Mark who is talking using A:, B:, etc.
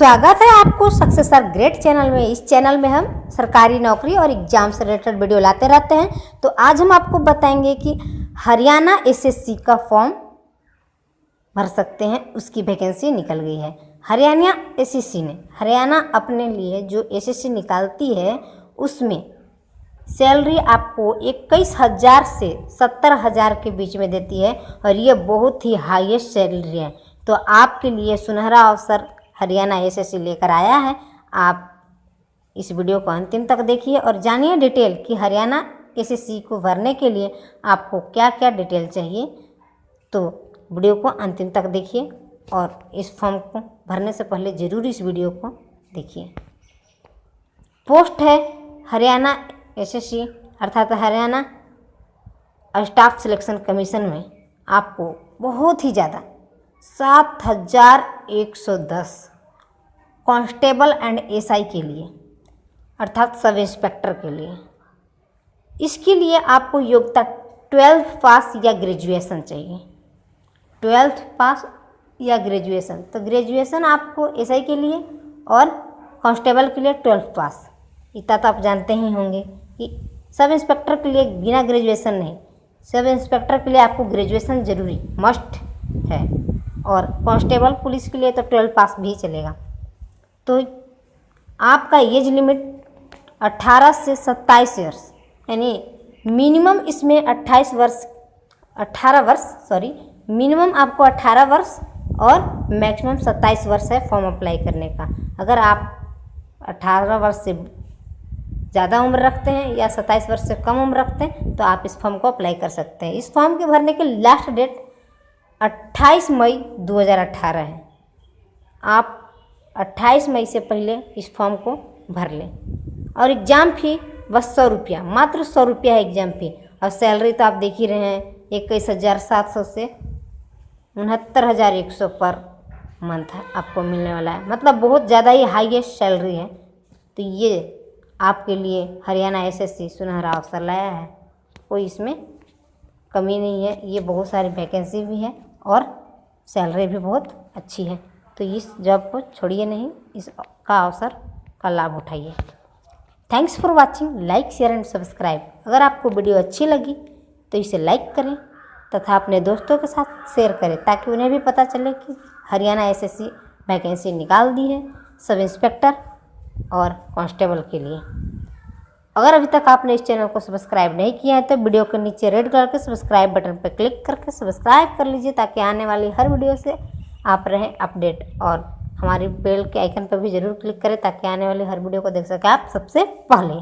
A: स्वागत है आपको सक्सेस आर ग्रेट चैनल में। इस चैनल में हम सरकारी नौकरी और एग्जाम से रिलेटेड वीडियो लाते रहते हैं। तो आज हम आपको बताएंगे कि हरियाणा एसएससी का फॉर्म भर सकते हैं, उसकी वैकेंसी निकल गई है। हरियाणा एसएससी ने हरियाणा अपने लिए जो एसएससी निकालती है उसमें सैलरी आपको 21,000 से 70,000 के बीच में देती है और ये बहुत ही हाईएस्ट सैलरी है। तो आपके लिए सुनहरा अवसर हरियाणा एसएससी लेकर आया है। आप इस वीडियो को अंतिम तक देखिए और जानिए डिटेल कि हरियाणा एसएससी को भरने के लिए आपको क्या क्या डिटेल चाहिए। तो वीडियो को अंतिम तक देखिए और इस फॉर्म को भरने से पहले ज़रूर इस वीडियो को देखिए। पोस्ट है हरियाणा एसएससी अर्थात हरियाणा स्टाफ सिलेक्शन कमीशन में आपको बहुत ही ज़्यादा 7,110 कांस्टेबल एंड एसआई के लिए अर्थात सब इंस्पेक्टर के लिए। इसके लिए आपको योग्यता 12th पास या ग्रेजुएशन चाहिए। 12th पास या ग्रेजुएशन, तो ग्रेजुएशन आपको एसआई के लिए और कांस्टेबल के लिए 12th पास। इतना तो आप जानते ही होंगे कि सब इंस्पेक्टर के लिए बिना ग्रेजुएशन नहीं, सब इंस्पेक्टर के लिए आपको ग्रेजुएशन ज़रूरी मस्ट है और कांस्टेबल पुलिस के लिए तो 12th पास भी चलेगा। तो आपका एज लिमिट 18 से 27 वर्ष यानी मिनिमम इसमें 18 वर्ष मिनिमम आपको 18 वर्ष और मैक्सिमम 27 वर्ष है फॉर्म अप्लाई करने का। अगर आप 18 वर्ष से ज़्यादा उम्र रखते हैं या 27 वर्ष से कम उम्र रखते हैं तो आप इस फॉर्म को अप्लाई कर सकते हैं। इस फॉर्म के भरने की लास्ट डेट 28 मई 2018 है। आप 28 मई से पहले इस फॉर्म को भर लें। और एग्ज़ाम फ़ी बस 100 रुपया, मात्र 100 रुपया है एग्ज़ाम फ़ी। और सैलरी तो आप देख ही रहे हैं 21,700 से 69,100 पर मंथ आपको मिलने वाला है। मतलब बहुत ज़्यादा ही हाईएस्ट सैलरी है। तो ये आपके लिए हरियाणा एसएससी सुनहरा अवसर लाया है। कोई इसमें कमी नहीं है, ये बहुत सारी वैकेंसी भी है और सैलरी भी बहुत अच्छी है। तो इस जॉब को छोड़िए नहीं, इसका अवसर का लाभ उठाइए। Thanks for watching. Like, share and subscribe. अगर आपको वीडियो अच्छी लगी तो इसे लाइक करें तथा अपने दोस्तों के साथ शेयर करें ताकि उन्हें भी पता चले कि हरियाणा एसएससी वैकेंसी निकाल दी है सब इंस्पेक्टर और कांस्टेबल के लिए। अगर अभी तक आपने इस चैनल को सब्सक्राइब नहीं किया है तो वीडियो के नीचे रेड कलर के सब्सक्राइब बटन पर क्लिक करके सब्सक्राइब कर लीजिए ताकि आने वाली हर वीडियो से आप रहें अपडेट। और हमारी बेल के आइकन पर भी ज़रूर क्लिक करें ताकि आने वाली हर वीडियो को देख सकें आप सबसे पहले।